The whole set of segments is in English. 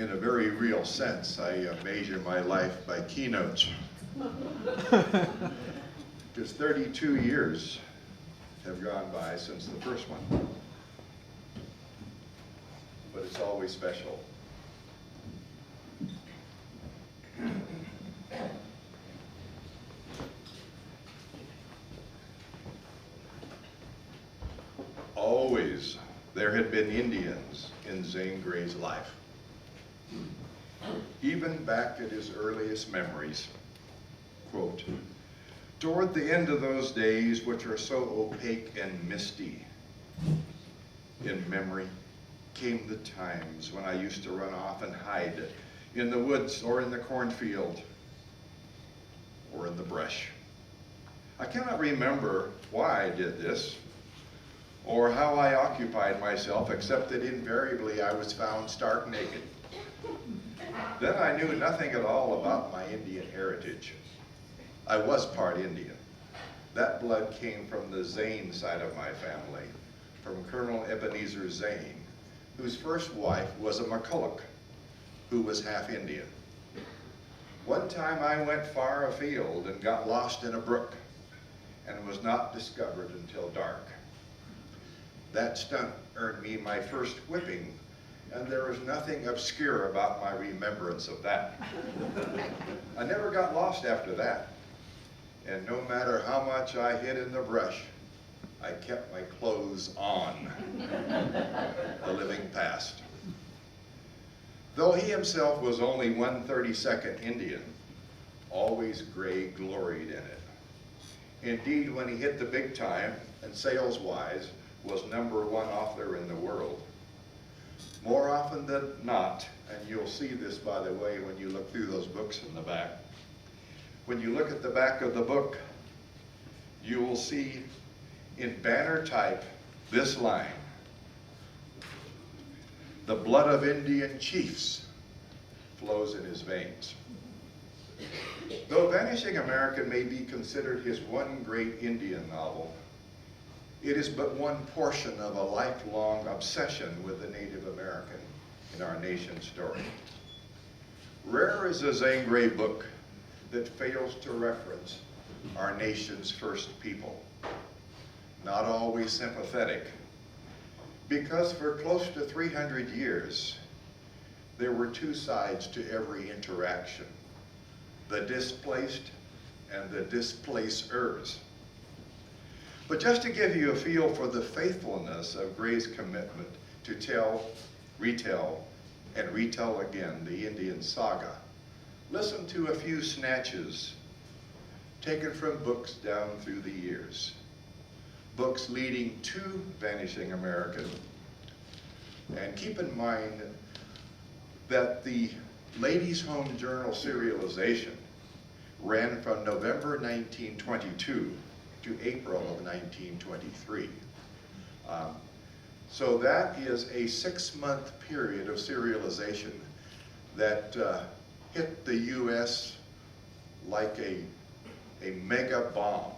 in a very real sense, I measure my life by keynotes. Because 32 years have gone by since the first one. But it's always special. Always there had been Indians in Zane Grey's life. Even back at his earliest memories, quote, "Toward the end of those days which are so opaque and misty, in memory came the times when I used to run off and hide in the woods or in the cornfield or in the brush. I cannot remember why I did this or how I occupied myself, except that invariably I was found stark naked. Then I knew nothing at all about my Indian heritage. I was part Indian. That blood came from the Zane side of my family, from Colonel Ebenezer Zane, whose first wife was a McCulloch, who was half Indian. One time I went far afield and got lost in a brook and was not discovered until dark. That stunt earned me my first whipping, and there was nothing obscure about my remembrance of that. I never got lost after that, and no matter how much I hid in the brush, I kept my clothes on, the living past." Though he himself was only 1/32nd Indian, always Grey gloried in it. Indeed, when he hit the big time, and sales-wise, was #1 author in the world. More often than not, and you'll see this, by the way, when you look through those books in the back, when you look at the back of the book, you will see in banner type this line: "The blood of Indian chiefs flows in his veins." Though Vanishing American may be considered his one great Indian novel, it is but one portion of a lifelong obsession with the Native American in our nation's story. Rare is a Zane Grey book that fails to reference our nation's first people. Not always sympathetic, because for close to 300 years, there were two sides to every interaction: the displaced and the displacers. But just to give you a feel for the faithfulness of Grey's commitment to tell, retell, and retell again the Indian saga, listen to a few snatches taken from books down through the years. Books leading to Vanishing American. And keep in mind that the Ladies' Home Journal serialization ran from November 1922 to April of 1923. So that is a 6-month period of serialization that hit the US like a mega bomb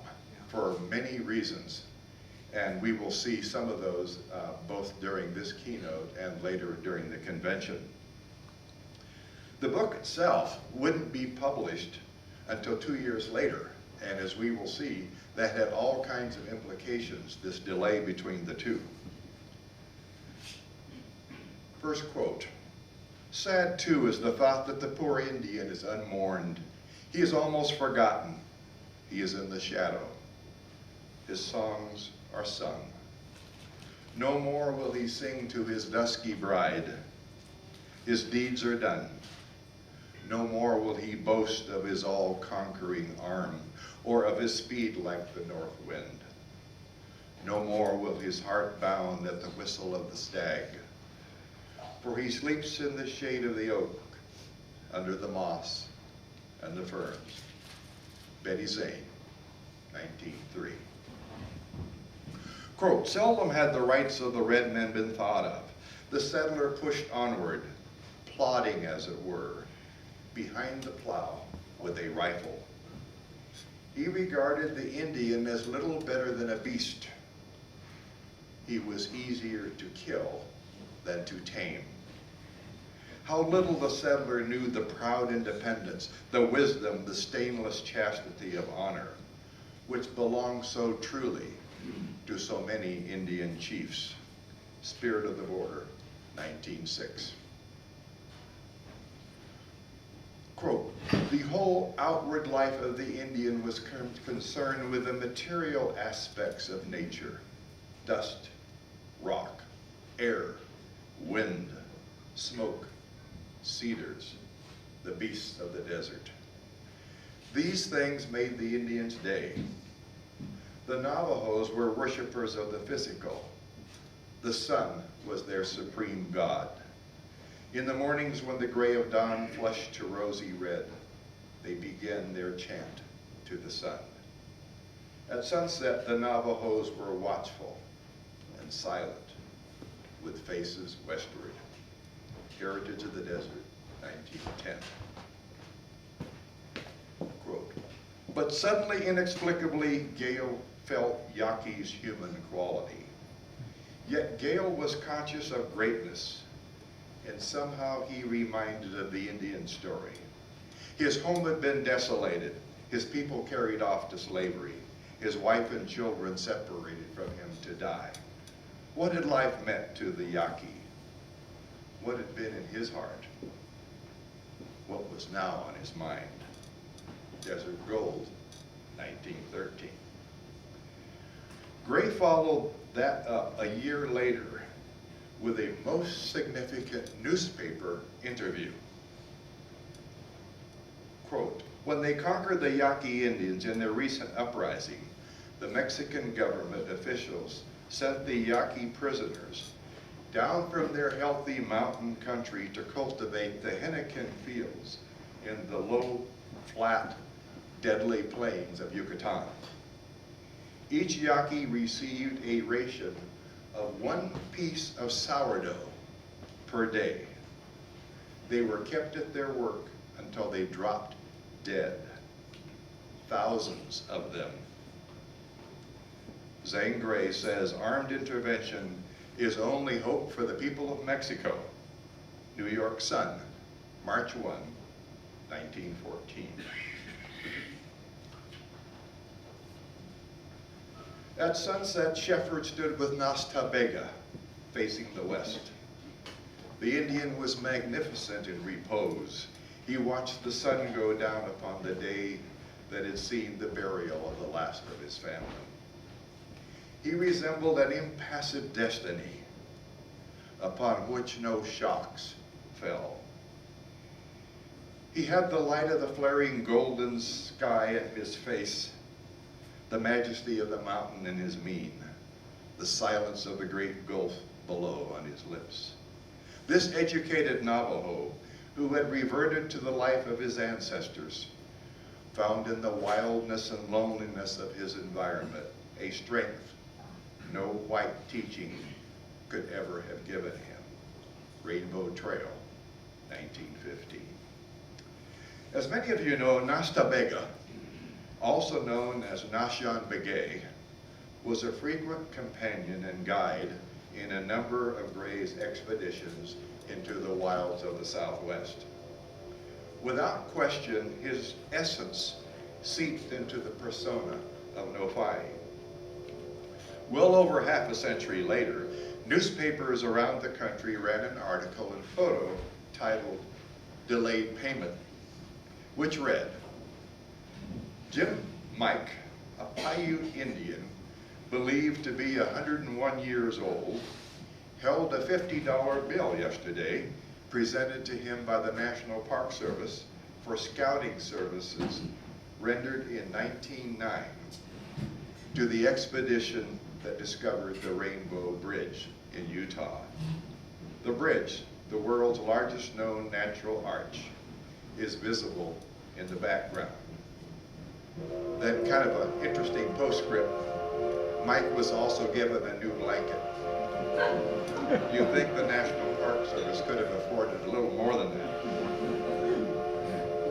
for many reasons. And we will see some of those both during this keynote and later during the convention. The book itself wouldn't be published until 2 years later, and as we will see, that had all kinds of implications, this delay between the two. First quote: "Sad too is the thought that the poor Indian is unmourned. He is almost forgotten. He is in the shadow. His songs are sung. No more will he sing to his dusky bride. His deeds are done. No more will he boast of his all-conquering arm, or of his speed like the north wind. No more will his heart bound at the whistle of the stag, for he sleeps in the shade of the oak, under the moss and the ferns." Betty Zane, 1903. Quote: "Seldom had the rights of the red men been thought of. The settler pushed onward, plodding as it were, behind the plow with a rifle. He regarded the Indian as little better than a beast. He was easier to kill than to tame. How little the settler knew the proud independence, the wisdom, the stainless chastity of honor, which belongs so truly to so many Indian chiefs. Spirit of the Border, 1906. Quote, the whole outward life of the Indian was concerned with the material aspects of nature: dust, rock, air, wind, smoke, cedars, the beasts of the desert. These things made the Indians' day. The Navajos were worshipers of the physical. The sun was their supreme god. In the mornings when the gray of dawn flushed to rosy red, they began their chant to the sun. At sunset, the Navajos were watchful and silent, with faces westward. Heritage of the Desert, 1910. Quote, but suddenly, inexplicably, Gale felt Yaqui's human quality. Yet Gale was conscious of greatness, and somehow he reminded of the Indian story. His home had been desolated, his people carried off to slavery, his wife and children separated from him to die. What had life meant to the Yaqui? What had been in his heart? What was now on his mind? Desert Gold, 1913. Gray followed that up a year later with a most significant newspaper interview. Quote, when they conquered the Yaqui Indians in their recent uprising, the Mexican government officials sent the Yaqui prisoners down from their healthy mountain country to cultivate the henequen fields in the low, flat, deadly plains of Yucatan. Each Yaqui received a ration of 1 piece of sourdough per day. They were kept at their work until they dropped dead. Thousands of them. Zane Grey says armed intervention is only hope for the people of Mexico. New York Sun, March 1, 1914. At sunset, Shefford stood with Nas Ta Bega, facing the west. The Indian was magnificent in repose. He watched the sun go down upon the day that had seen the burial of the last of his family. He resembled an impassive destiny upon which no shocks fell. He had the light of the flaring golden sky in his face, the majesty of the mountain in his mien, the silence of the great gulf below on his lips. This educated Navajo, who had reverted to the life of his ancestors, found in the wildness and loneliness of his environment a strength no white teaching could ever have given him. Rainbow Trail, 1915. As many of you know, Nas Ta Bega, also known as Nashan Begay, was a frequent companion and guide in a number of Gray's expeditions into the wilds of the Southwest. Without question, his essence seeped into the persona of Nofai. Well over half a century later, newspapers around the country ran an article and photo titled "Delayed Payment," which read, Jim Mike, a Paiute Indian, believed to be 101 years old, held a $50 bill yesterday presented to him by the National Park Service for scouting services rendered in 1909 to the expedition that discovered the Rainbow Bridge in Utah. The bridge, the world's largest known natural arch, is visible in the background. Then, kind of an interesting postscript, Mike was also given a new blanket. You'd think the National Park Service could have afforded a little more than that.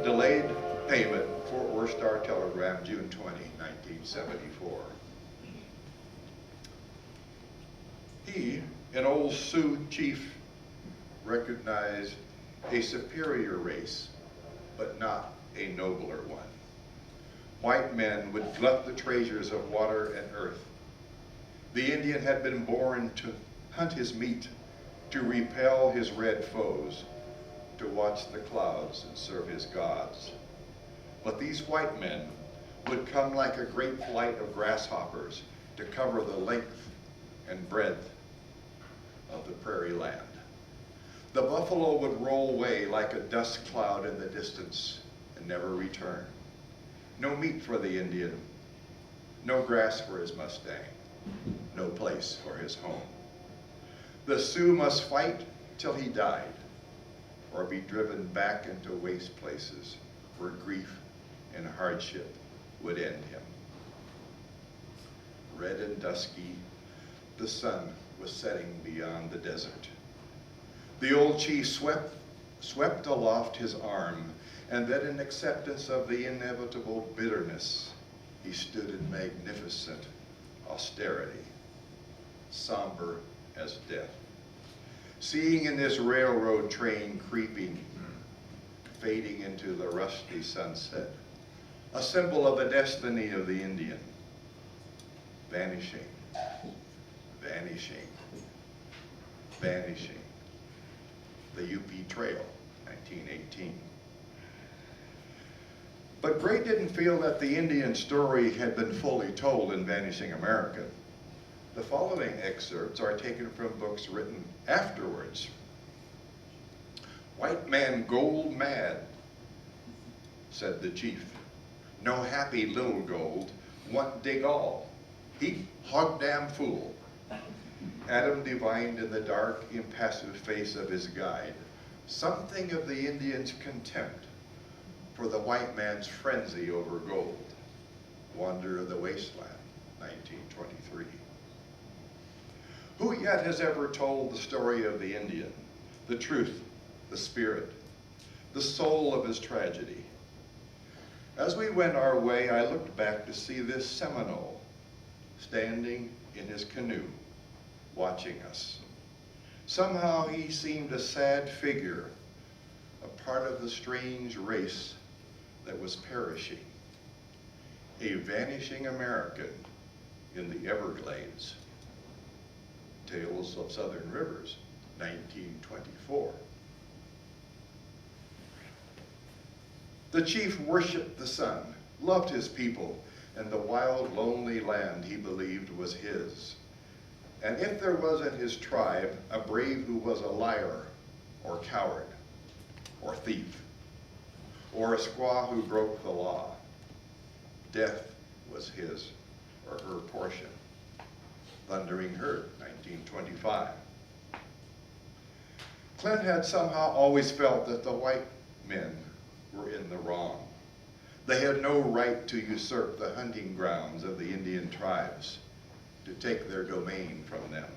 Delayed payment, Fort Worth Star-Telegram, June 20, 1974. He, an old Sioux chief, recognized a superior race, but not a nobler one. White men would glut the treasures of water and earth. The Indian had been born to hunt his meat, to repel his red foes, to watch the clouds and serve his gods. But these white men would come like a great flight of grasshoppers to cover the length and breadth of the prairie land. The buffalo would roll away like a dust cloud in the distance and never return. No meat for the Indian, no grass for his Mustang, no place for his home. The Sioux must fight till he died, or be driven back into waste places where grief and hardship would end him. Red and dusky, the sun was setting beyond the desert. The old chief swept aloft his arm, and then in acceptance of the inevitable bitterness, he stood in magnificent austerity, somber as death. Seeing in this railroad train creeping, fading into the rusty sunset, a symbol of the destiny of the Indian, vanishing, vanishing, vanishing. The UP Trail, 1918. But Gray didn't feel that the Indian story had been fully told in Vanishing America. The following excerpts are taken from books written afterwards. "White man gold mad," said the chief. "No happy little gold, want dig all. He hog damn fool." Adam divined in the dark, impassive face of his guide something of the Indian's contempt for the white man's frenzy over gold. Wander of the Wasteland, 1923. Who yet has ever told the story of the Indian, the truth, the spirit, the soul of his tragedy? As we went our way, I looked back to see this Seminole standing in his canoe, watching us. Somehow he seemed a sad figure, a part of the strange race that was perishing, a vanishing American in the Everglades. Tales of Southern Rivers, 1924. The chief worshiped the sun, loved his people, and the wild, lonely land he believed was his. And if there was in his tribe a brave who was a liar, or coward, or thief, or a squaw who broke the law, death was his or her portion. Thundering Herd, 1925. Clint had somehow always felt that the white men were in the wrong. They had no right to usurp the hunting grounds of the Indian tribes, to take their domain from them.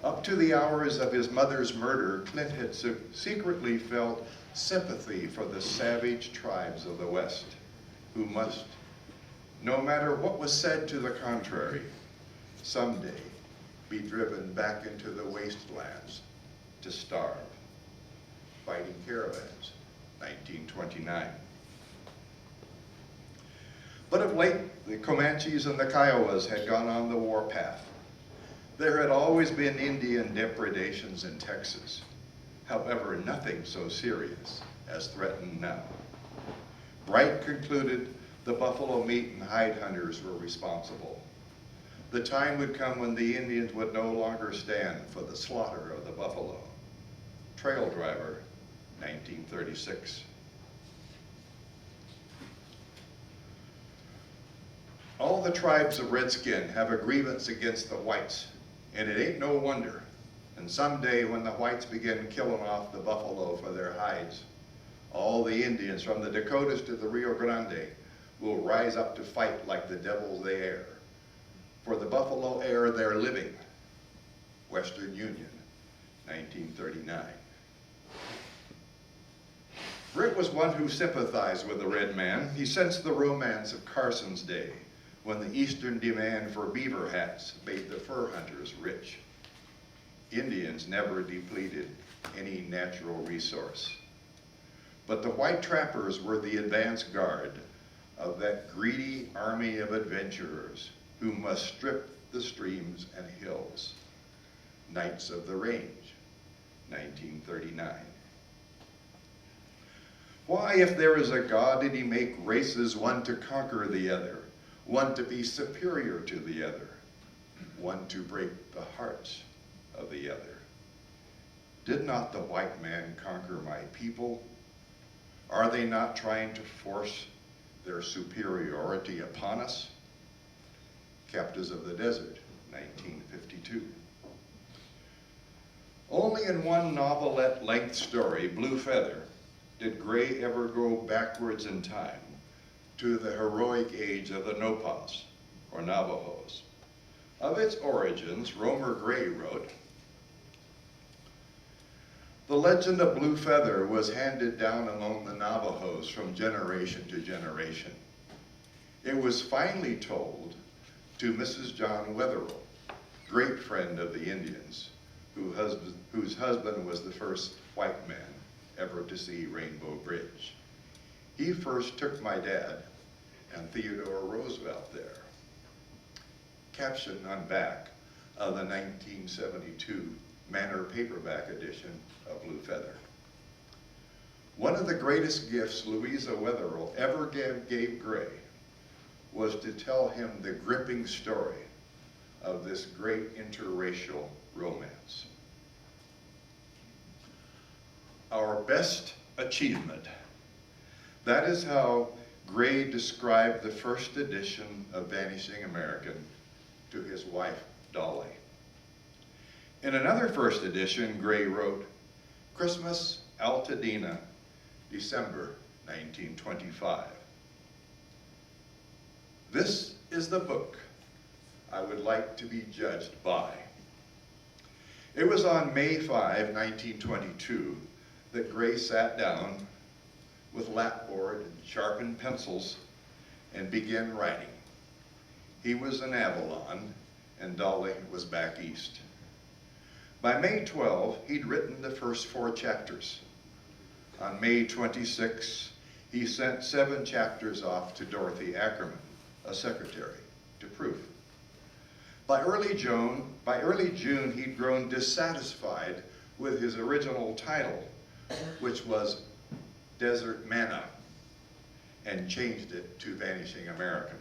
Up to the hours of his mother's murder, Clint had secretly felt sympathy for the savage tribes of the West, who must, no matter what was said to the contrary, someday be driven back into the wastelands to starve. Fighting Caravans, 1929. But of late, the Comanches and the Kiowas had gone on the warpath. There had always been Indian depredations in Texas. However, nothing so serious as threatened now. Bright concluded the buffalo meat and hide hunters were responsible. The time would come when the Indians would no longer stand for the slaughter of the buffalo. Trail Driver, 1936. All the tribes of redskin have a grievance against the whites, and it ain't no wonder. And someday when the whites begin killing off the buffalo for their hides, all the Indians from the Dakotas to the Rio Grande will rise up to fight like the devils they are. For the buffalo air they're living. Western Union, 1939. Britt was one who sympathized with the red man. He sensed the romance of Carson's day, when the Eastern demand for beaver hats made the fur hunters rich. Indians never depleted any natural resource. But the white trappers were the advance guard of that greedy army of adventurers who must strip the streams and hills. Knights of the Range, 1939. Why, if there is a God, did he make races, one to conquer the other, one to be superior to the other, one to break the hearts of the other? Did not the white man conquer my people? Are they not trying to force their superiority upon us? Captives of the Desert, 1952. Only in one novelette-length story, Blue Feather, did Gray ever go backwards in time to the heroic age of the Nopas, or Navajos. Of its origins, Romer Gray wrote, "The legend of Blue Feather was handed down among the Navajos from generation to generation. It was finally told to Mrs. John Wetherell, great friend of the Indians, whose husband was the first white man ever to see Rainbow Bridge. He first took my dad and Theodore Roosevelt there." Caption on back of the 1972 Manor paperback edition of Blue Feather. One of the greatest gifts Louisa Wetherell ever gave Gray was to tell him the gripping story of this great interracial romance. Our best achievement. That is how Gray described the first edition of Vanishing American to his wife, Dolly. In another first edition, Gray wrote, "Christmas, Altadena, December 1925. This is the book I would like to be judged by." It was on May 5, 1922, that Gray sat down with lapboard and sharpened pencils and began writing. He was in Avalon, and Dolly was back east. By May 12, he'd written the first 4 chapters. On May 26, he sent 7 chapters off to Dorothy Ackerman, a secretary, to proof. By early June, he'd grown dissatisfied with his original title, which was Desert Manna, and changed it to Vanishing American.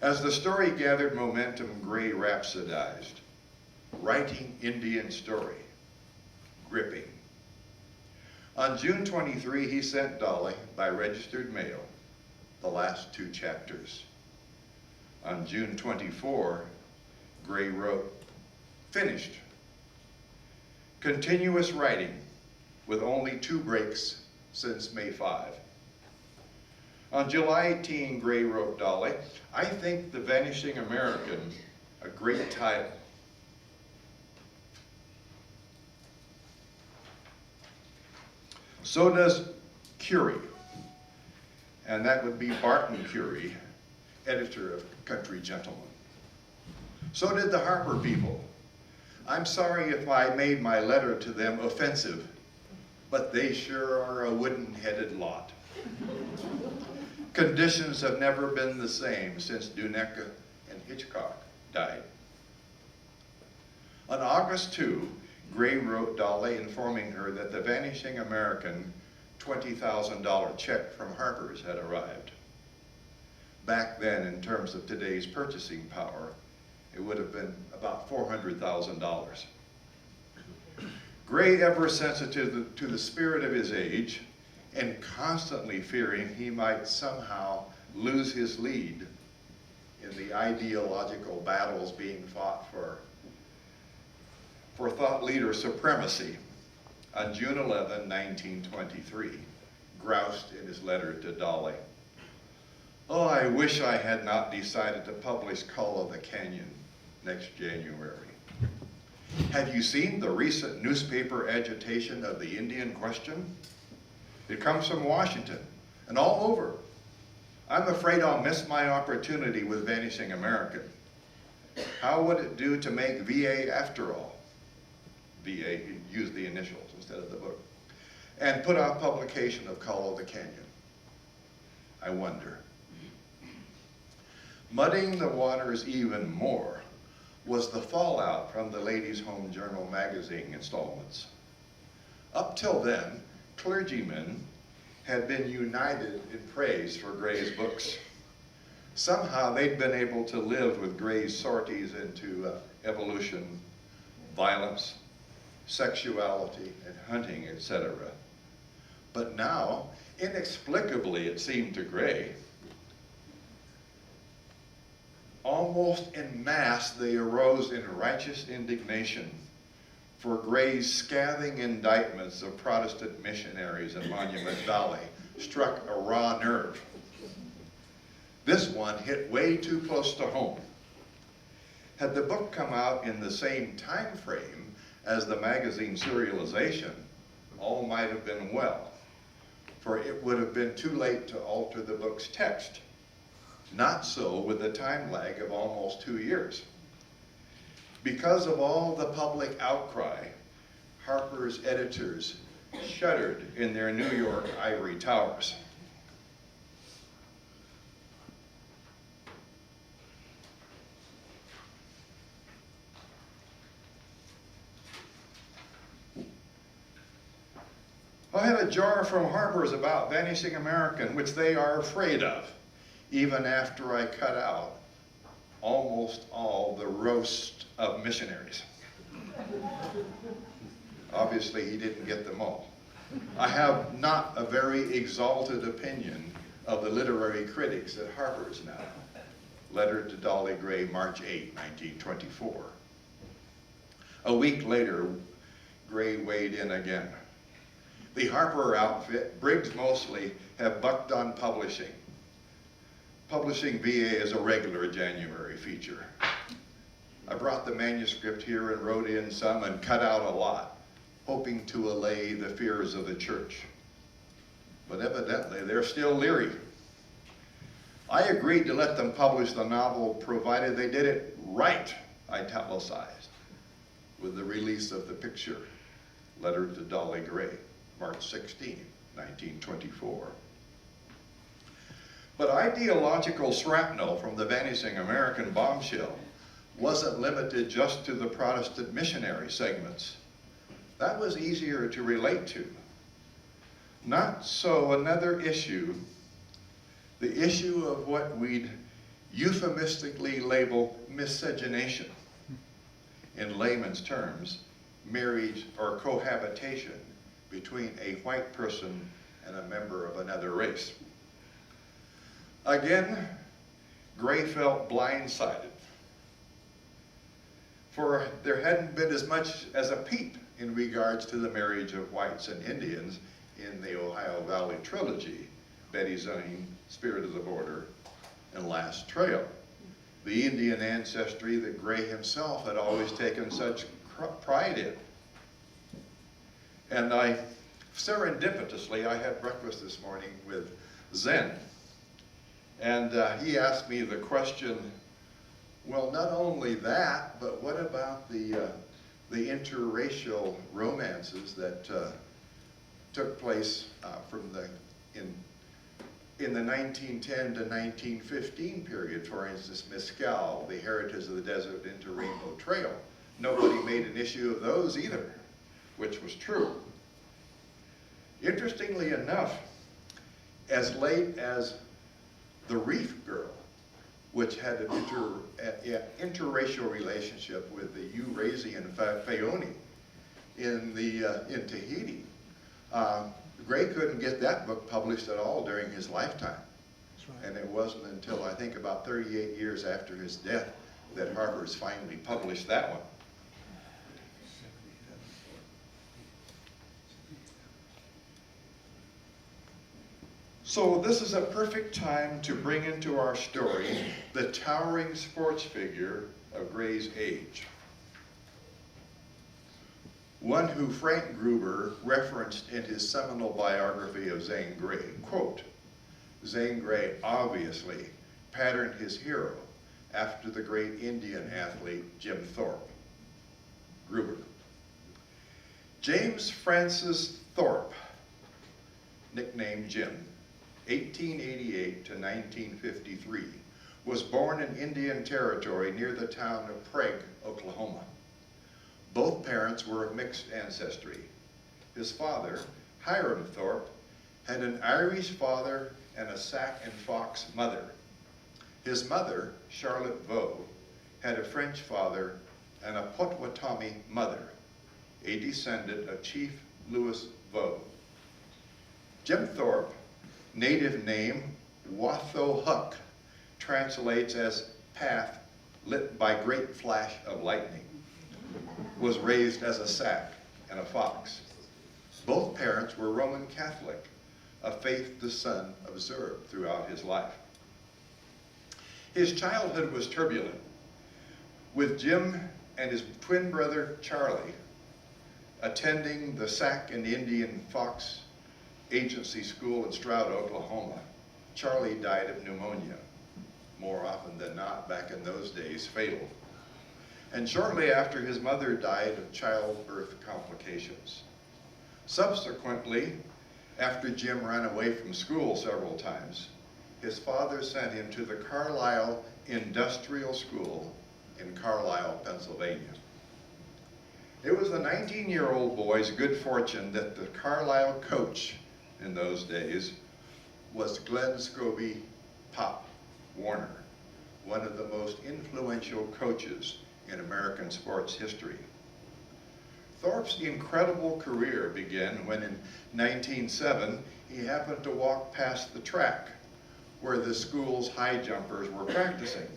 As the story gathered momentum, Gray rhapsodized, "Writing Indian story, gripping." On June 23, he sent Dolly, by registered mail, the last 2 chapters. On June 24, Gray wrote, "Finished. Continuous writing, with only 2 breaks since May 5. On July 18, Gray wrote Dolly, "I think The Vanishing American a great title. So does Curie," and that would be Barton Curie, editor of Country Gentleman. "So did the Harper people. I'm sorry if I made my letter to them offensive, but they sure are a wooden-headed lot. Conditions have never been the same since Duneka and Hitchcock died." On August 2, Gray wrote Dolly informing her that the Vanishing American $20,000 check from Harper's had arrived. Back then, in terms of today's purchasing power, it would have been about $400,000. Gray, ever sensitive to the spirit of his age, and constantly fearing he might somehow lose his lead in the ideological battles being fought for thought leader supremacy, on June 11, 1923, groused in his letter to Dolly, "Oh, I wish I had not decided to publish Call of the Canyon next January. Have you seen the recent newspaper agitation of the Indian question? It comes from Washington and all over. I'm afraid I'll miss my opportunity with Vanishing American. How would it do to make VA after all? VA, he used the initials instead of the book, and put out publication of Call of the Canyon. I wonder. Muddying the waters even more was the fallout from the Ladies' Home Journal magazine installments. Up till then, clergymen had been united in praise for Gray's books. Somehow they'd been able to live with Gray's sorties into evolution, violence, sexuality, and hunting, etc. But now, inexplicably it seemed to Gray, almost en masse they arose in righteous indignation for Gray's scathing indictments of Protestant missionaries in Monument Valley struck a raw nerve. This one hit way too close to home. Had the book come out in the same time frame as the magazine serialization, all might have been well, for it would have been too late to alter the book's text. Not so with a time lag of almost 2 years. Because of all the public outcry, Harper's editors shuddered in their New York ivory towers. I had a jar from Harper's about Vanishing American, which they are afraid of, even after I cut out almost all the roast of missionaries. Obviously, he didn't get them all. I have not a very exalted opinion of the literary critics at Harper's now. Letter to Dolly Gray, March 8, 1924. A week later, Gray weighed in again. The Harper outfit, Briggs mostly, have bucked on publishing. Publishing VA is a regular January feature. I brought the manuscript here and wrote in some and cut out a lot, hoping to allay the fears of the church. But evidently, they're still leery. I agreed to let them publish the novel provided they did it right, italicized, with the release of the picture. Letter to Dolly Gray, March 16, 1924. But ideological shrapnel from the Vanishing American bombshell wasn't limited just to the Protestant missionary segments. That was easier to relate to. Not so another issue, the issue of what we'd euphemistically label miscegenation. In layman's terms, marriage or cohabitation between a white person and a member of another race. Again, Gray felt blindsided, for there hadn't been as much as a peep in regards to the marriage of whites and Indians in the Ohio Valley trilogy, Betty Zane, Spirit of the Border, and Last Trail, the Indian ancestry that Gray himself had always taken such pride in. And serendipitously, I had breakfast this morning with Zen. And he asked me the question, well, not only that, but what about the interracial romances that took place in the 1910 to 1915 period, for instance, Mescal, the Heritage of the Desert into Rainbow Trail. Nobody made an issue of those either, which was true. Interestingly enough, as late as The Reef Girl, which had an interracial relationship with the Eurasian Faoni in Tahiti, Gray couldn't get that book published at all during his lifetime. That's right. And it wasn't until I think about 38 years after his death that Harper's finally published that one. So this is a perfect time to bring into our story the towering sports figure of Gray's age. One who Frank Gruber referenced in his seminal biography of Zane Grey, quote, Zane Grey obviously patterned his hero after the great Indian athlete Jim Thorpe. Gruber. James Francis Thorpe, nicknamed Jim, 1888 to 1953, was born in Indian Territory near the town of Prague, Oklahoma. Both parents were of mixed ancestry. His father, Hiram Thorpe, had an Irish father and a Sac and Fox mother. His mother, Charlotte Vaux, had a French father and a Potawatomi mother, a descendant of Chief Louis Vaux. Jim Thorpe, native name Wathohuk, translates as path lit by great flash of lightning, was raised as a Sac and a Fox. Both parents were Roman Catholic, a faith the son observed throughout his life. His childhood was turbulent, with Jim and his twin brother Charlie attending the Sac and Indian Fox Agency School in Strater, Oklahoma. Charlie died of pneumonia, more often than not, back in those days, fatal. And shortly after, his mother died of childbirth complications. Subsequently, after Jim ran away from school several times, his father sent him to the Carlisle Industrial School in Carlisle, Pennsylvania. It was the 19-year-old boy's good fortune that the Carlisle coach in those days was Glenn Scobie "Pop" Warner, one of the most influential coaches in American sports history. Thorpe's incredible career began when in 1907 he happened to walk past the track where the school's high jumpers were practicing.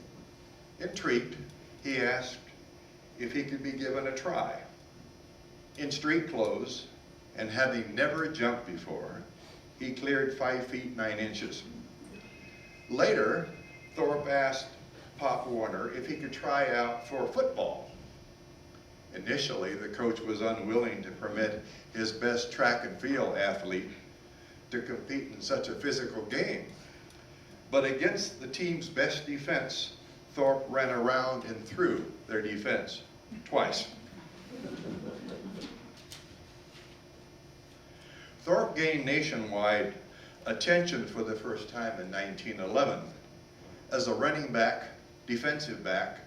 Intrigued, he asked if he could be given a try. In street clothes, and having never jumped before, he cleared 5 feet 9 inches. Later, Thorpe asked Pop Warner if he could try out for football. Initially, the coach was unwilling to permit his best track and field athlete to compete in such a physical game. But against the team's best defense, Thorpe ran around and through their defense twice. Thorpe gained nationwide attention for the first time in 1911 as a running back, defensive back,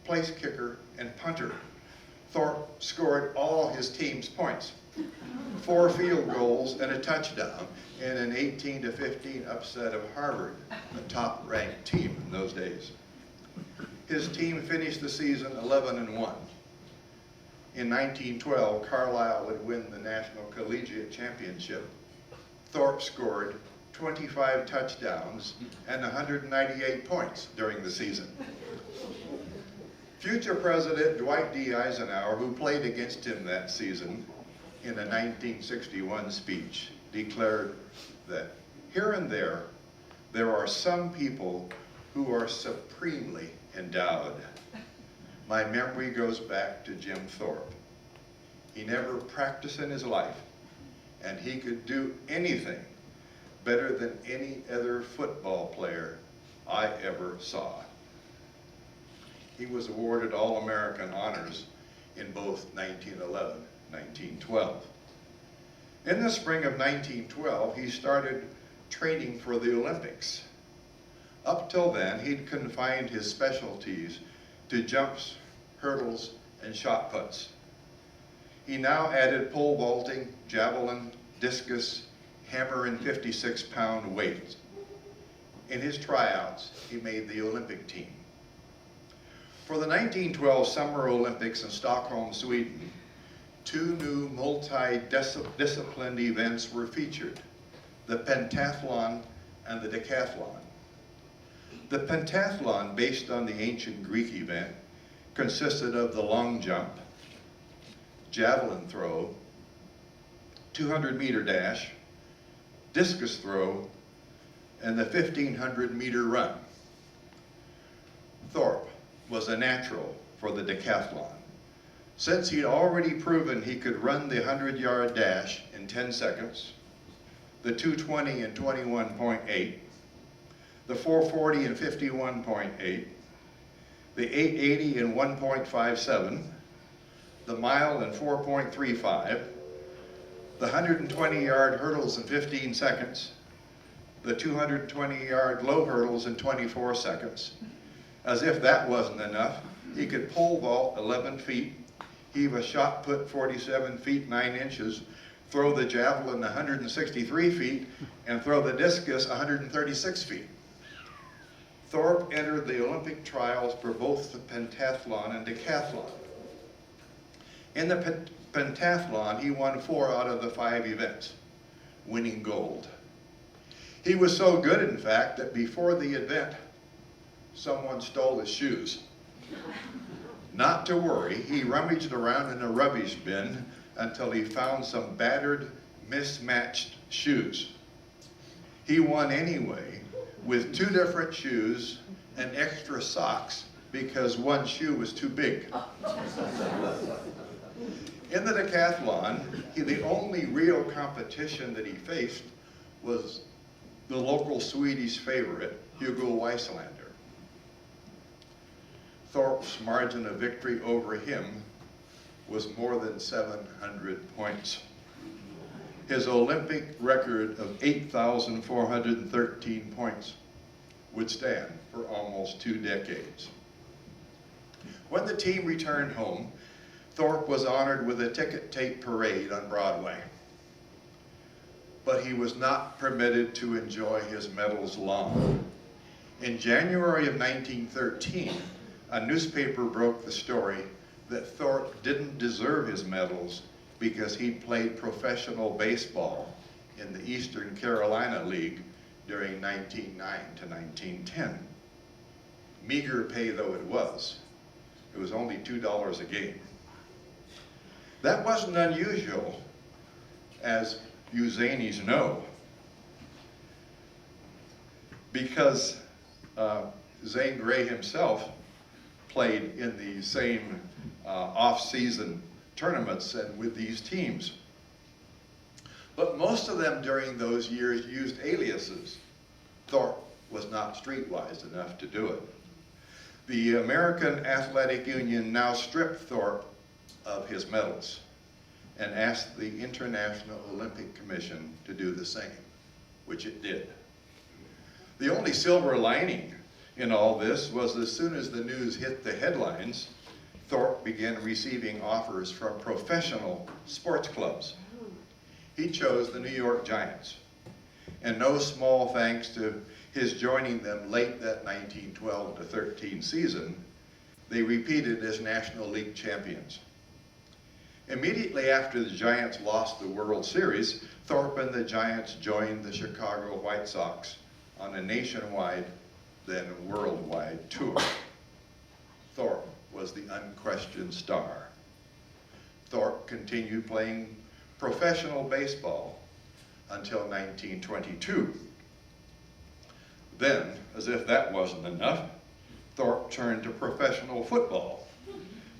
place kicker, and punter. Thorpe scored all his team's points, 4 field goals and a touchdown in an 18-15 upset of Harvard, a top-ranked team in those days. His team finished the season 11-1. In 1912, Carlisle would win the National Collegiate Championship. Thorpe scored 25 touchdowns and 198 points during the season. Future President Dwight D. Eisenhower, who played against him that season in a 1961 speech, declared that here and there are some people who are supremely endowed. My memory goes back to Jim Thorpe. He never practiced in his life, and he could do anything better than any other football player I ever saw. He was awarded All-American honors in both 1911 and 1912. In the spring of 1912, he started training for the Olympics. Up till then, he'd confined his specialties to jumps, hurdles, and shot puts. He now added pole vaulting, javelin, discus, hammer, and 56-pound weights. In his tryouts, he made the Olympic team. For the 1912 Summer Olympics in Stockholm, Sweden, 2 new multi-disciplined events were featured, the pentathlon and the decathlon. The pentathlon, based on the ancient Greek event, consisted of the long jump, javelin throw, 200-meter dash, discus throw, and the 1,500-meter run. Thorpe was a natural for the decathlon, since he'd already proven he could run the 100-yard dash in 10 seconds, the 220 in 21.8, the 440 in 51.8, the 880 in 1.57, the mile in 4.35, the 120-yard hurdles in 15 seconds, the 220-yard low hurdles in 24 seconds. As if that wasn't enough, he could pole vault 11 feet, heave a shot put 47 feet 9 inches, throw the javelin 163 feet, and throw the discus 136 feet. Thorpe entered the Olympic trials for both the pentathlon and decathlon. In the pentathlon, he won 4 out of the 5 events, winning gold. He was so good, in fact, that before the event, someone stole his shoes. Not to worry, he rummaged around in a rubbish bin until he found some battered, mismatched shoes. He won anyway, with 2 different shoes and extra socks because one shoe was too big. In the decathlon, the only real competition that he faced was the local Swedish favorite, Hugo Weislander. Thorpe's margin of victory over him was more than 700 points. His Olympic record of 8,413 points would stand for almost 2 decades. When the team returned home, Thorpe was honored with a ticket tape parade on Broadway. But he was not permitted to enjoy his medals long. In January of 1913, a newspaper broke the story that Thorpe didn't deserve his medals because he played professional baseball in the Eastern Carolina League during 1909 to 1910. Meager pay though it was only $2 a game. That wasn't unusual, as you Zanies know, because Zane Grey himself played in the same off-season tournaments and with these teams. But most of them during those years used aliases. Thorpe was not streetwise enough to do it. The American Athletic Union now stripped Thorpe of his medals and asked the International Olympic Commission to do the same, which it did. The only silver lining in all this was as soon as the news hit the headlines, Thorpe began receiving offers from professional sports clubs. He chose the New York Giants, and no small thanks to his joining them late that 1912-13 season, they repeated as National League champions. Immediately after the Giants lost the World Series, Thorpe and the Giants joined the Chicago White Sox on a nationwide, then worldwide tour. Thorpe was the unquestioned star. Thorpe continued playing professional baseball until 1922. Then, as if that wasn't enough, Thorpe turned to professional football,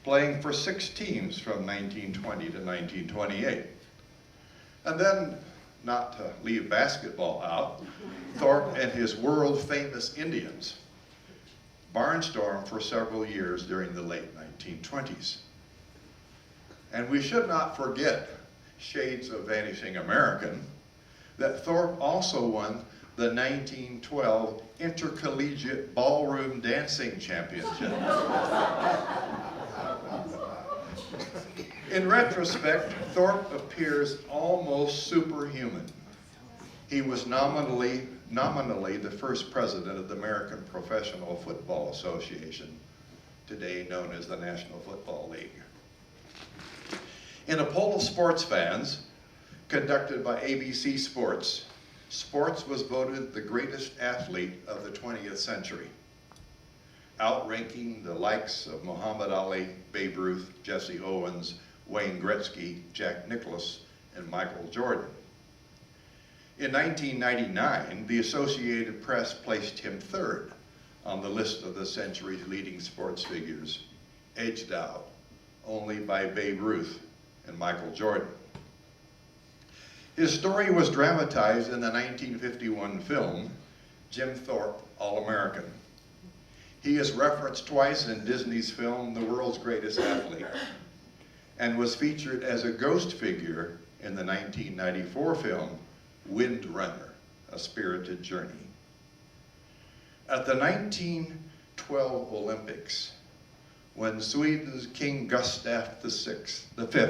playing for 6 teams from 1920 to 1928. And then, not to leave basketball out, Thorpe and his world-famous Indians barnstormed for several years during the late 1920s. And we should not forget, shades of Vanishing American, that Thorpe also won the 1912 Intercollegiate Ballroom Dancing Championship. In retrospect, Thorpe appears almost superhuman. He was nominally the first president of the American Professional Football Association, today known as the National Football League. In a poll of sports fans conducted by ABC Sports, Sports was voted the greatest athlete of the 20th century, outranking the likes of Muhammad Ali, Babe Ruth, Jesse Owens, Wayne Gretzky, Jack Nicklaus, and Michael Jordan. In 1999, the Associated Press placed him 3rd on the list of the century's leading sports figures, edged out only by Babe Ruth and Michael Jordan. His story was dramatized in the 1951 film, Jim Thorpe, All-American. He is referenced twice in Disney's film, The World's Greatest Athlete, and was featured as a ghost figure in the 1994 film Wind Runner, A Spirited Journey. At the 1912 Olympics, when Sweden's King Gustav V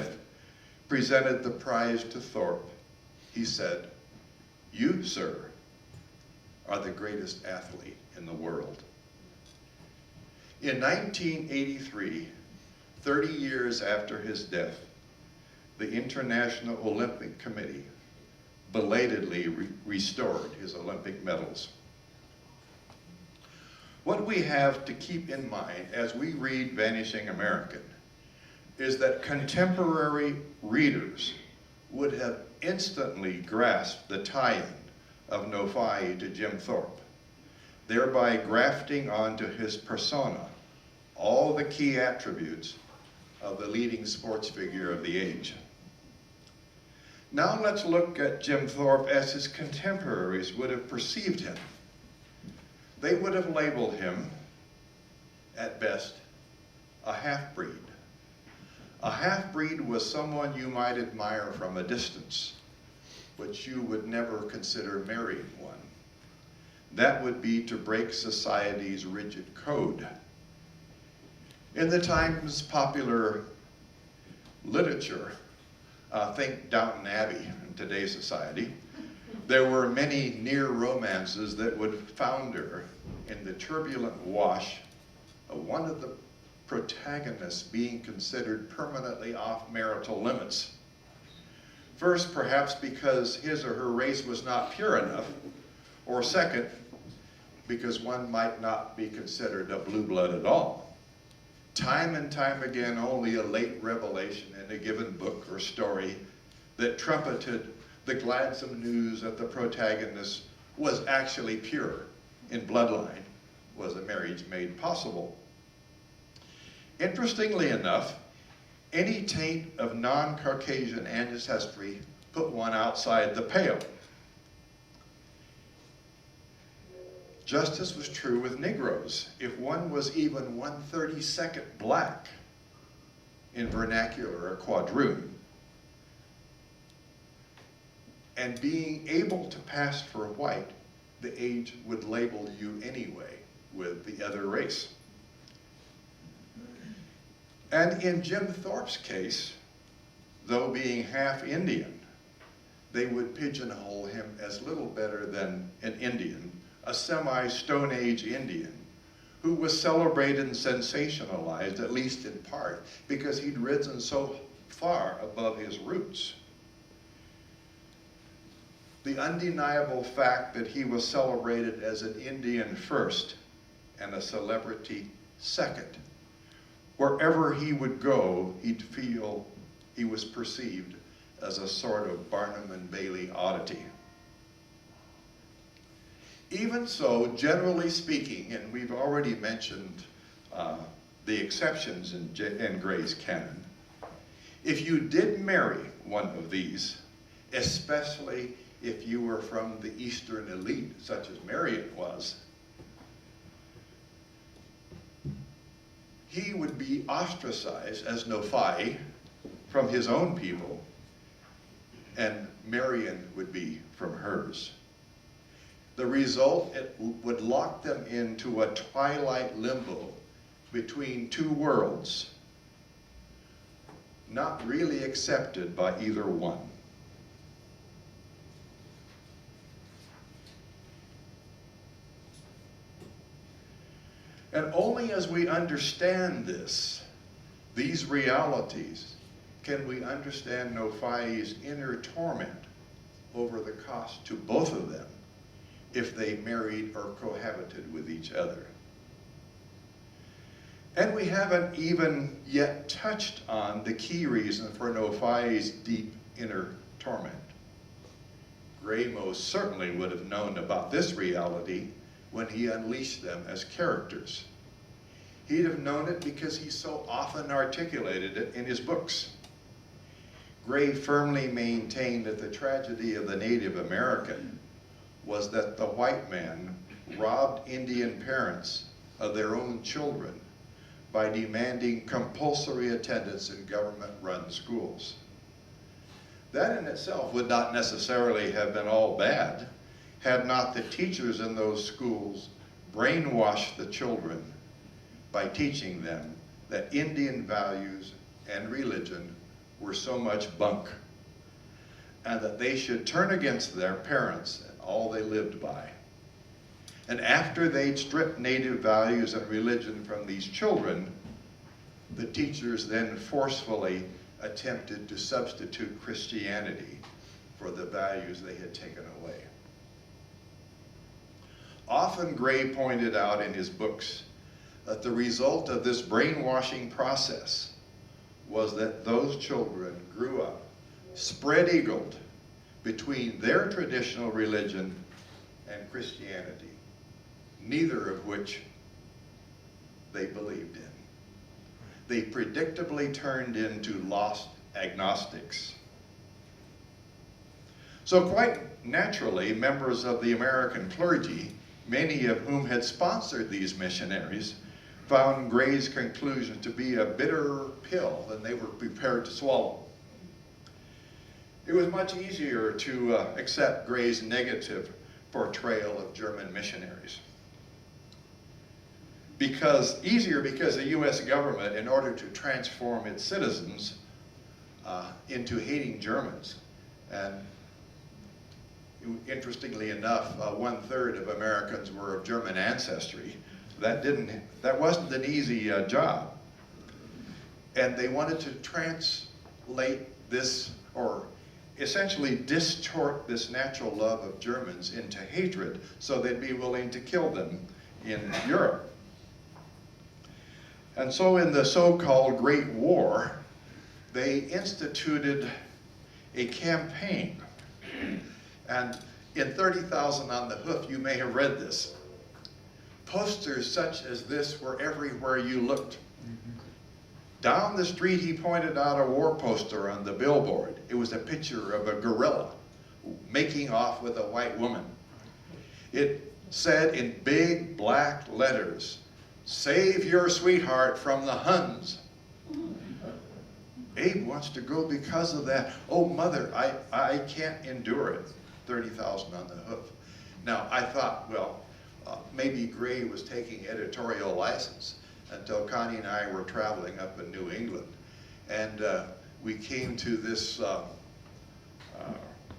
presented the prize to Thorpe, he said, "You, sir, are the greatest athlete in the world." In 1983, 30 years after his death, the International Olympic Committee belatedly restored his Olympic medals. What we have to keep in mind as we read Vanishing American is that contemporary readers would have instantly grasped the tie-in of Nofai to Jim Thorpe, thereby grafting onto his persona all the key attributes of the leading sports figure of the age. Now let's look at Jim Thorpe as his contemporaries would have perceived him. They would have labeled him, at best, a half-breed. A half-breed was someone you might admire from a distance, but you would never consider marrying one. That would be to break society's rigid code. In the time's popular literature, think Downton Abbey in today's society, there were many near romances that would founder in the turbulent wash of one of the protagonists being considered permanently off marital limits. First, perhaps because his or her race was not pure enough, or second, because one might not be considered a blue blood at all. Time and time again, only a late revelation in a given book or story that trumpeted the gladsome news that the protagonist was actually pure in bloodline was a marriage made possible. Interestingly enough, any taint of non-Caucasian ancestry put one outside the pale. Just as was true with Negroes. If one was even 1/32 black, in vernacular a quadroon, and being able to pass for white, the age would label you anyway with the other race. And in Jim Thorpe's case, though being half Indian, they would pigeonhole him as little better than an Indian, a semi-Stone Age Indian, who was celebrated and sensationalized, at least in part, because he'd risen so far above his roots. The undeniable fact that he was celebrated as an Indian first and a celebrity second. Wherever he would go, he'd feel he was perceived as a sort of Barnum and Bailey oddity. Even so, generally speaking, and we've already mentioned the exceptions in Gray's canon, if you did marry one of these, especially if you were from the Eastern elite, such as Marion was, he would be ostracized as Nofai from his own people, and Marion would be from hers. The result, it would lock them into a twilight limbo between two worlds, not really accepted by either one. And only as we understand these realities, can we understand Nofai's inner torment over the cost to both of them if they married or cohabited with each other. And we haven't even yet touched on the key reason for Nofai's deep inner torment. Gray most certainly would have known about this reality when he unleashed them as characters. He'd have known it because he so often articulated it in his books. Gray firmly maintained that the tragedy of the Native American was that the white man robbed Indian parents of their own children by demanding compulsory attendance in government-run schools. That in itself would not necessarily have been all bad had not the teachers in those schools brainwashed the children by teaching them that Indian values and religion were so much bunk, and that they should turn against their parents and all they lived by. And after they'd stripped native values and religion from these children, the teachers then forcefully attempted to substitute Christianity for the values they had taken away. Often Gray pointed out in his books that the result of this brainwashing process was that those children grew up spread-eagled between their traditional religion and Christianity, neither of which they believed in. They predictably turned into lost agnostics. So quite naturally, members of the American clergy, many of whom had sponsored these missionaries, found Gray's conclusion to be a bitter pill than they were prepared to swallow. It was much easier to accept Gray's negative portrayal of German missionaries. Easier because the U.S. government, in order to transform its citizens into hating Germans, and interestingly enough, 1/3 of Americans were of German ancestry. That wasn't an easy job. And they wanted to translate this, or essentially distort this natural love of Germans into hatred so they'd be willing to kill them in Europe. And so in the so-called Great War, they instituted a campaign. And in 30,000 on the Hoof, you may have read this. Posters such as this were everywhere you looked. Down the street, he pointed out a war poster on the billboard. It was a picture of a gorilla making off with a white woman. It said in big black letters, "Save your sweetheart from the Huns." Abe wants to go because of that. Oh, mother, I can't endure it. 30,000 on the Hoof. Now, I thought, well, maybe Gray was taking editorial license until Connie and I were traveling up in New England. And we came to this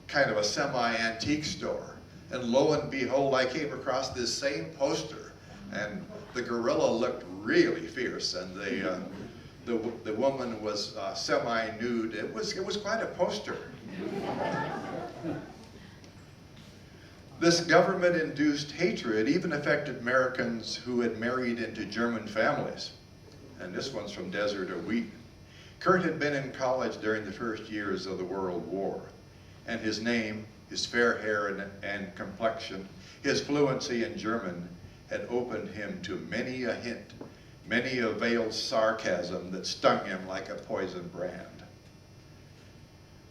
kind of a semi-antique store. And lo and behold, I came across this same poster. And the gorilla looked really fierce, and the woman was semi-nude. It was quite a poster. This government-induced hatred even affected Americans who had married into German families. And this one's from Desert or Wheat. Kurt had been in college during the first years of the World War, and his name, his fair hair and complexion, his fluency in German had opened him to many a hint, many a veiled sarcasm that stung him like a poison brand.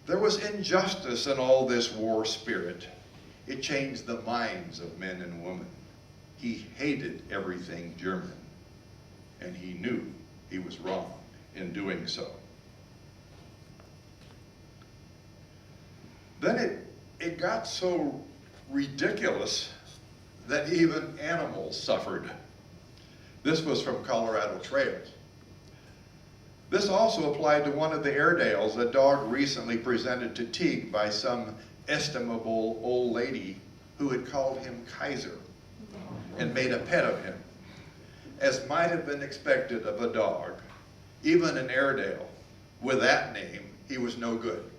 There was injustice in all this war spirit. It changed the minds of men and women. He hated everything German, and he knew he was wrong in doing so. Then it got so ridiculous that even animals suffered. This was from Colorado Trails. This also applied to one of the Airedales, a dog recently presented to Teague by some estimable old lady who had called him Kaiser and made a pet of him. As might have been expected of a dog, even an Airedale, with that name, he was no good.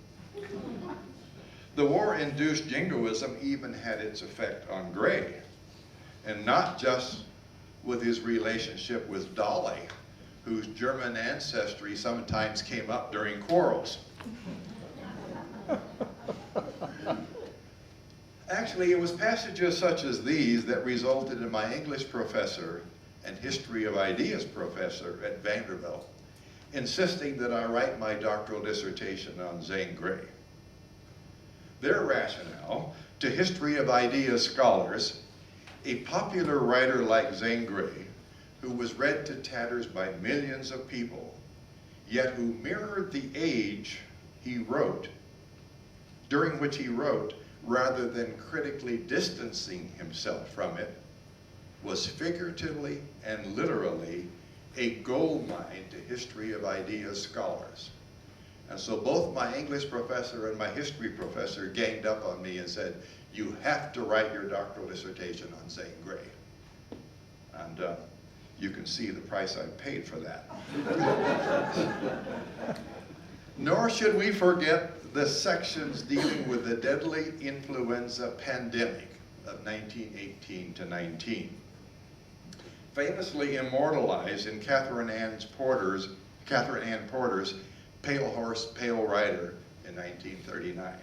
The war-induced jingoism even had its effect on Gray, and not just with his relationship with Dolly, whose German ancestry sometimes came up during quarrels. Actually, it was passages such as these that resulted in my English professor and History of Ideas professor at Vanderbilt insisting that I write my doctoral dissertation on Zane Grey. Their rationale, to History of Ideas scholars, a popular writer like Zane Grey, who was read to tatters by millions of people, yet who mirrored the age he wrote, during which he wrote, rather than critically distancing himself from it, was figuratively and literally a gold mine to history of ideas scholars. And so both my English professor and my history professor ganged up on me and said, you have to write your doctoral dissertation on Zane Grey. And you can see the price I paid for that. Nor should we forget the sections dealing with the deadly influenza pandemic of 1918 to 19. Famously immortalized in Catherine Ann Porter's Pale Horse, Pale Rider in 1939.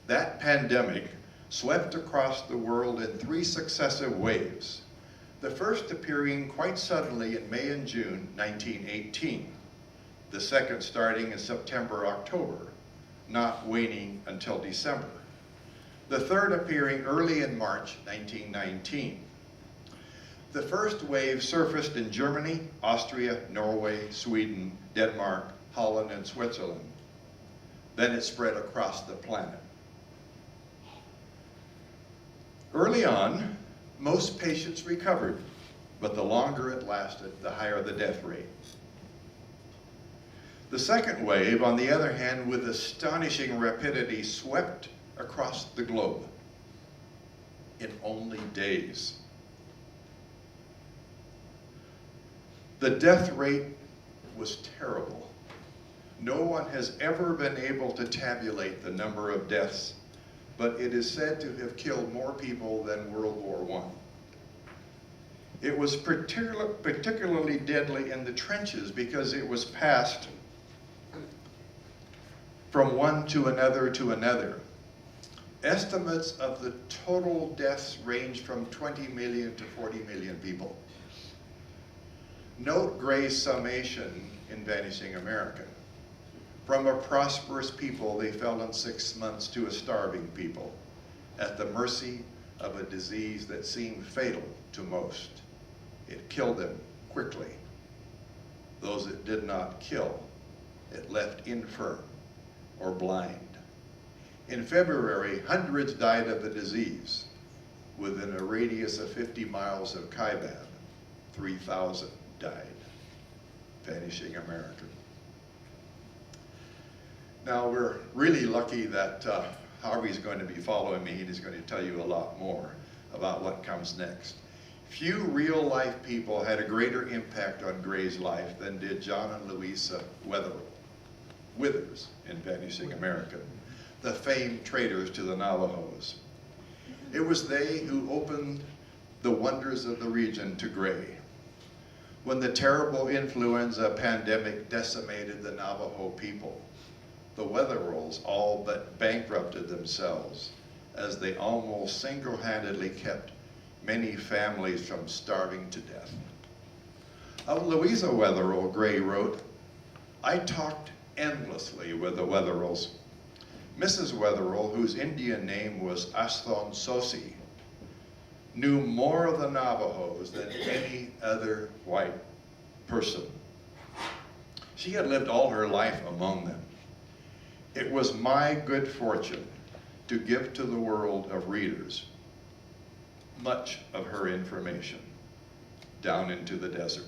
That pandemic swept across the world in 3 successive waves, the first appearing quite suddenly in May and June 1918, the second starting in September, October, not waning until December, the third appearing early in March 1919. The first wave surfaced in Germany, Austria, Norway, Sweden, Denmark, Holland, and Switzerland. Then it spread across the planet. Early on, most patients recovered, but the longer it lasted, the higher the death rate. The second wave, on the other hand, with astonishing rapidity, swept across the globe in only days. The death rate was terrible. No one has ever been able to tabulate the number of deaths, but it is said to have killed more people than World War I. It was particularly deadly in the trenches because it was passed from one to another to another. Estimates of the total deaths range from 20 million to 40 million people. Note Gray's summation in Vanishing America. From a prosperous people, they fell in 6 months to a starving people, at the mercy of a disease that seemed fatal to most. It killed them quickly. Those it did not kill, it left infirm or blind. In February, hundreds died of the disease. Within a radius of 50 miles of Kaibab, 3,000 died. Vanishing America. Now we're really lucky that Harvey's going to be following me. He's going to tell you a lot more about what comes next. Few real life people had a greater impact on Gray's life than did John and Louisa Withers in Vanishing America, the famed traders to the Navajos. It was they who opened the wonders of the region to Gray. When the terrible influenza pandemic decimated the Navajo people, the Wetherells all but bankrupted themselves as they almost single-handedly kept many families from starving to death. Of Louisa Wetherell, Gray wrote, I talked endlessly with the Wetherells. Mrs. Wetherell, whose Indian name was Asthon Sosi, knew more of the Navajos than any other white person. She had lived all her life among them. It was my good fortune to give to the world of readers much of her information down into the desert.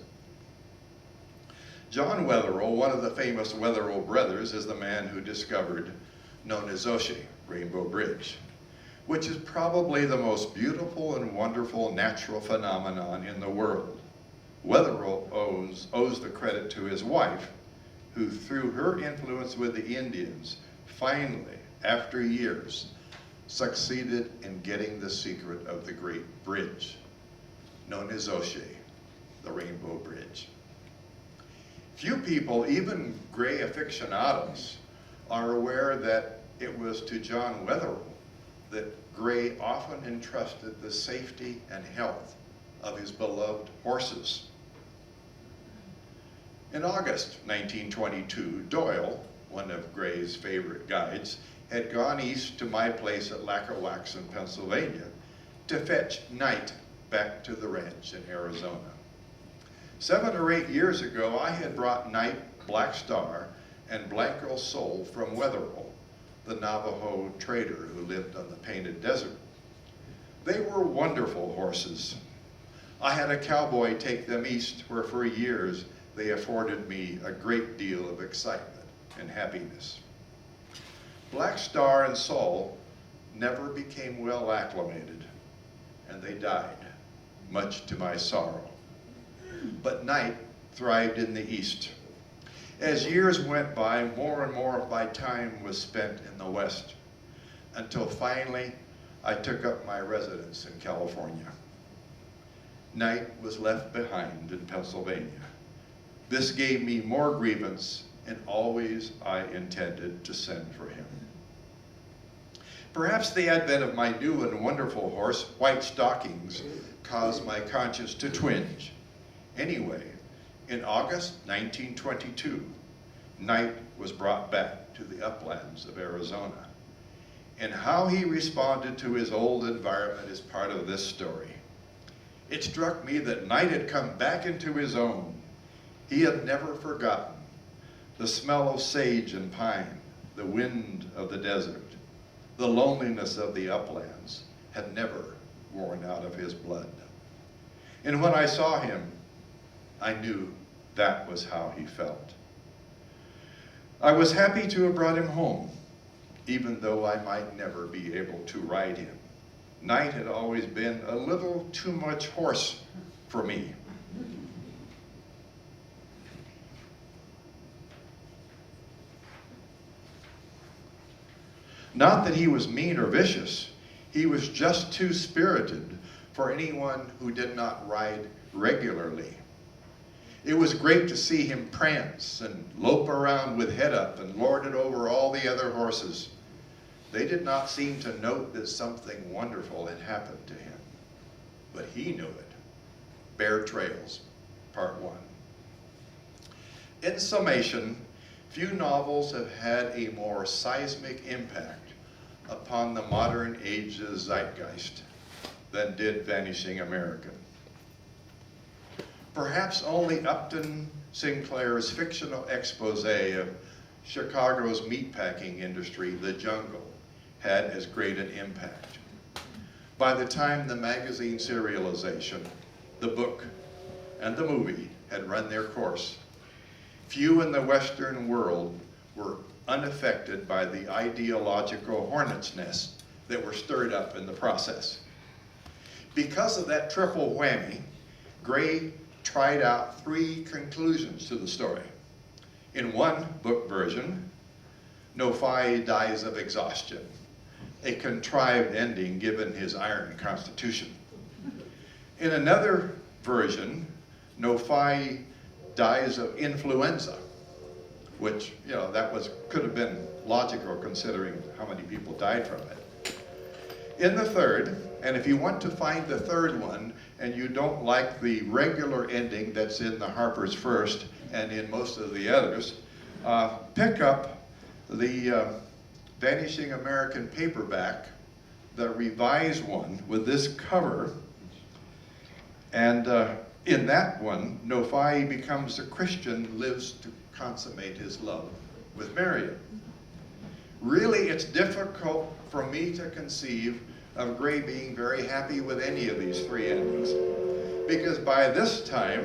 John Wetherell, one of the famous Wetherell brothers, is the man who discovered Nonezoshe, Rainbow Bridge, which is probably the most beautiful and wonderful natural phenomenon in the world. Wetherell owes the credit to his wife, who through her influence with the Indians, finally, after years, succeeded in getting the secret of the great bridge, Nonezoshe, the Rainbow Bridge. Few people, even Gray aficionados, are aware that it was to John Wetherell that Gray often entrusted the safety and health of his beloved horses. In August 1922, Doyle, one of Gray's favorite guides, had gone east to my place at Lackawaxen, Pennsylvania, to fetch Knight back to the ranch in Arizona. 7 or 8 years ago, I had brought Knight, Black Star, and Blanco Soul from Wetherell, the Navajo trader who lived on the Painted Desert. They were wonderful horses. I had a cowboy take them east, where for years they afforded me a great deal of excitement and happiness. Black Star and Saul never became well acclimated, and they died, much to my sorrow. But Night thrived in the east. As years went by, more and more of my time was spent in the west, until finally I took up my residence in California. Night was left behind in Pennsylvania. This gave me more grievance, and always I intended to send for him. Perhaps the advent of my new and wonderful horse, White Stockings, caused my conscience to twinge. Anyway, in August 1922, Night was brought back to the uplands of Arizona. And how he responded to his old environment is part of this story. It struck me that Night had come back into his own. He had never forgotten the smell of sage and pine, the wind of the desert, the loneliness of the uplands had never worn out of his blood. And when I saw him, I knew that was how he felt. I was happy to have brought him home, even though I might never be able to ride him. Night had always been a little too much horse for me. Not that he was mean or vicious, he was just too spirited for anyone who did not ride regularly. It was great to see him prance and lope around with head up and lord it over all the other horses. They did not seem to note that something wonderful had happened to him, but he knew it. Bare Trails, Part 1. In summation, few novels have had a more seismic impact upon the modern age's zeitgeist than did Vanishing American. Perhaps only Upton Sinclair's fictional expose of Chicago's meatpacking industry, The Jungle, had as great an impact. By the time the magazine serialization, the book, and the movie had run their course, few in the Western world were unaffected by the ideological hornet's nests that were stirred up in the process. Because of that triple whammy, Gray tried out 3 conclusions to the story. In one book version, Nofai dies of exhaustion, a contrived ending given his iron constitution. In another version, Nofai dies of influenza, which, could have been logical considering how many people died from it. In the third, and if you want to find the third one and you don't like the regular ending that's in the Harper's First and in most of the others, pick up the Vanishing American paperback, the revised one with this cover. And in that one, Nofai becomes a Christian, lives to consummate his love with Marion. Really, it's difficult for me to conceive of Gray being very happy with any of these 3 endings, because by this time,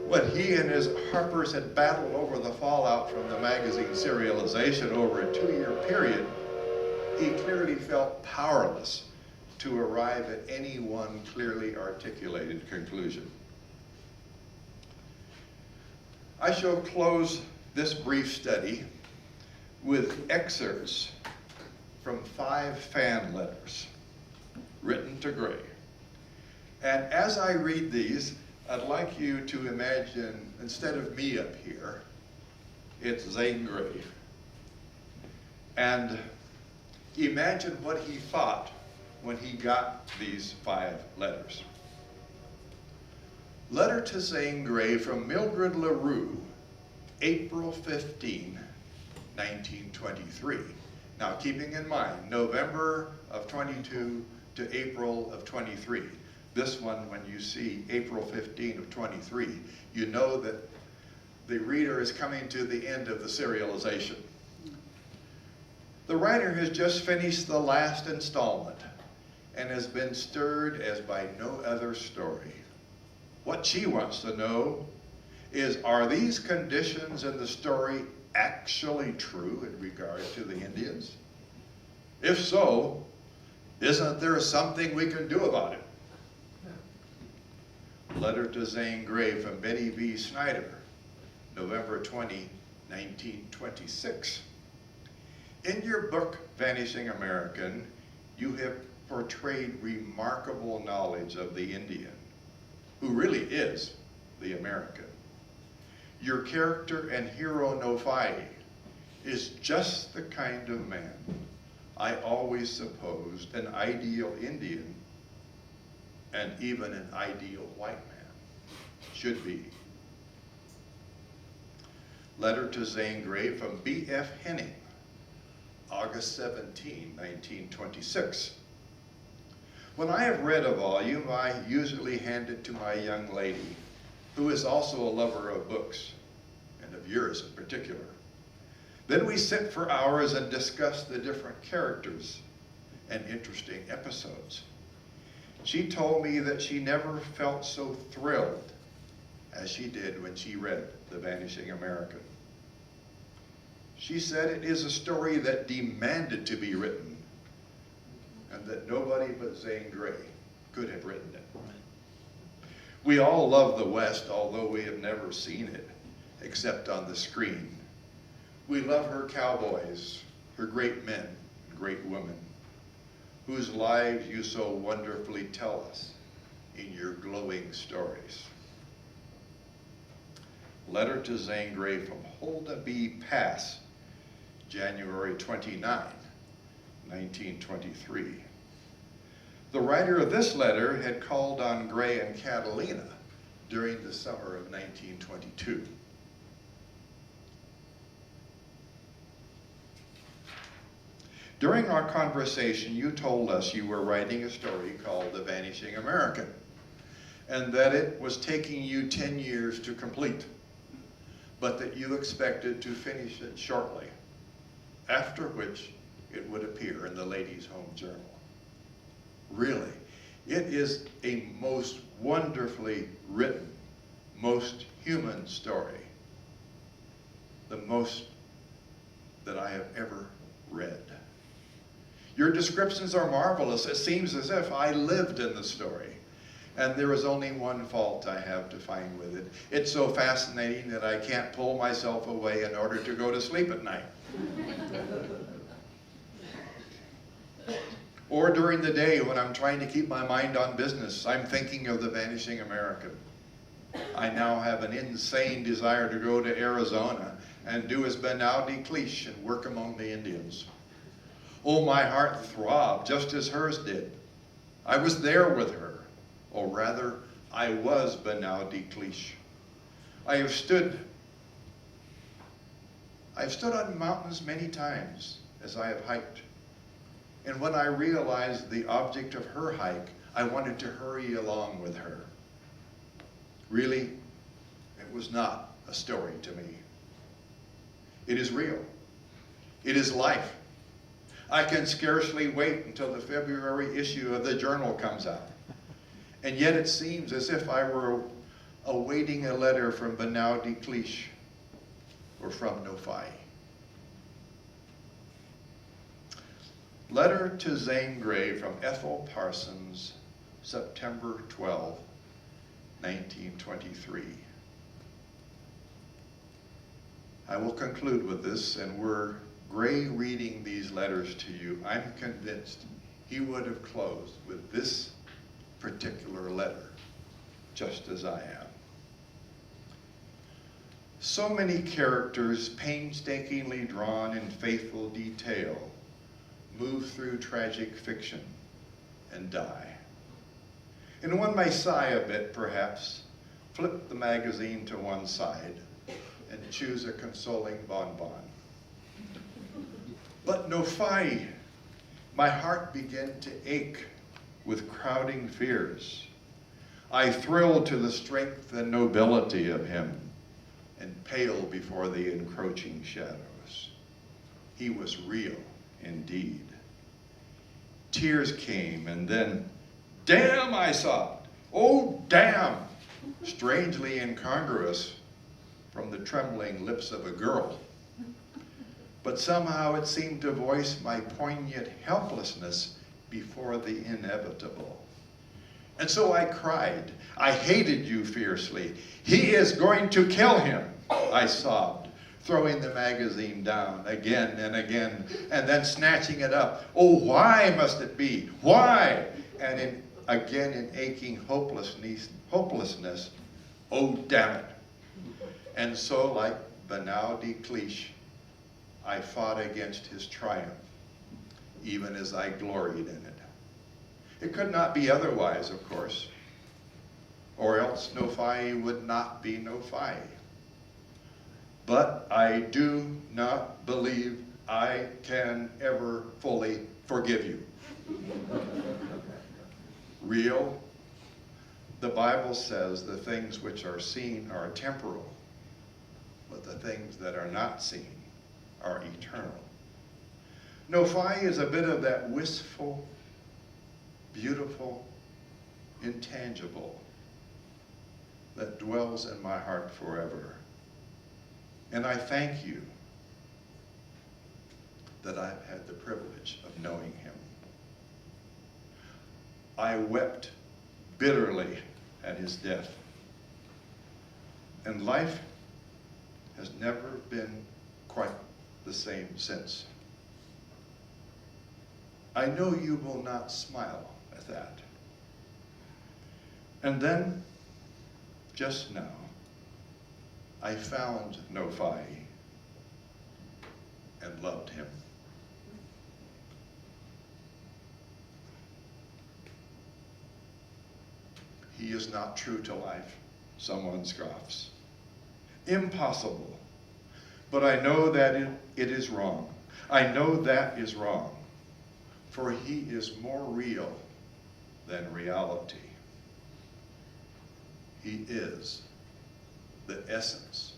when he and his Harpers had battled over the fallout from the magazine serialization over a 2-year period, he clearly felt powerless to arrive at any one clearly articulated conclusion. I shall close this brief study with excerpts from 5 fan letters written to Gray. And as I read these, I'd like you to imagine, instead of me up here, it's Zane Grey. And imagine what he thought when he got these 5 letters. Letter to Zane Grey from Mildred LaRue, April 15, 1923. Now, keeping in mind, November of 22 to April of 23. This one, when you see April 15 of 23, you know that the reader is coming to the end of the serialization. The writer has just finished the last installment and has been stirred as by no other story. What she wants to know is, are these conditions in the story actually true in regard to the Indians? If so, isn't there something we can do about it? Letter to Zane Grey from Betty B. Snyder, November 20, 1926. In your book, Vanishing American, you have portrayed remarkable knowledge of the Indian, who really is the American. Your character and hero, Nofai, is just the kind of man I always supposed an ideal Indian and even an ideal white man should be. Letter to Zane Grey from B.F. Henning, August 17, 1926. When I have read a volume, I usually hand it to my young lady, who is also a lover of books, and of yours in particular. Then we sit for hours and discuss the different characters and interesting episodes. She told me that she never felt so thrilled as she did when she read The Vanishing American. She said it is a story that demanded to be written, and that nobody but Zane Grey could have written it. We all love the West, although we have never seen it, except on the screen. We love her cowboys, her great men and great women, whose lives you so wonderfully tell us in your glowing stories. Letter to Zane Grey from Huldah B. Pass, January 29, 1923. The writer of this letter had called on Gray and Catalina during the summer of 1922. During our conversation, you told us you were writing a story called The Vanishing American, and that it was taking you 10 years to complete, but that you expected to finish it shortly, after which it would appear in the Ladies' Home Journal. Really, it is a most wonderfully written, most human story, the most that I have ever read. Your descriptions are marvelous. It seems as if I lived in the story. And there is only one fault I have to find with it. It's so fascinating that I can't pull myself away in order to go to sleep at night. Or during the day when I'm trying to keep my mind on business, I'm thinking of The Vanishing American. I now have an insane desire to go to Arizona and do as Benaldi Cliche and work among the Indians. Oh, my heart throbbed just as hers did. I was there with her, or rather, I was Benaldi Cliche. I've stood on mountains many times as I have hiked. And when I realized the object of her hike, I wanted to hurry along with her. Really, it was not a story to me. It is real. It is life. I can scarcely wait until the February issue of the journal comes out. And yet it seems as if I were awaiting a letter from Benaldi Cliche or from Nofai. Letter to Zane Grey from Ethel Parsons, September 12, 1923. I will conclude with this, and were Gray reading these letters to you, I'm convinced he would have closed with this particular letter, just as I am. So many characters, painstakingly drawn in faithful detail, move through tragic fiction and die. And one may sigh a bit, perhaps, flip the magazine to one side, and choose a consoling bonbon. But Nofai, my heart began to ache with crowding fears. I thrilled to the strength and nobility of him, and pale before the encroaching shadows. He was real indeed. Tears came, and then, damn, I sobbed. Oh, damn! Strangely incongruous from the trembling lips of a girl. But somehow it seemed to voice my poignant helplessness before the inevitable. And so I cried. I hated you fiercely. He is going to kill him, I sobbed, throwing the magazine down again and again, and then snatching it up. Oh, why must it be? Why? And again in aching hopelessness, oh, damn it. And so, like Benau Cliche, I fought against his triumph, even as I gloried in it. It could not be otherwise, of course, or else Nophi would not be Nophi. But I do not believe I can ever fully forgive you. Real? The Bible says the things which are seen are temporal, but the things that are not seen are eternal. Nophi is a bit of that wistful, beautiful, intangible that dwells in my heart forever. And I thank you that I've had the privilege of knowing him. I wept bitterly at his death. And life has never been quite the same since. I know you will not smile at that. And then, just now, I found Nophi and loved him. He is not true to life, someone scoffs. Impossible. But I know that it is wrong. I know that is wrong. For he is more real than reality. He is the essence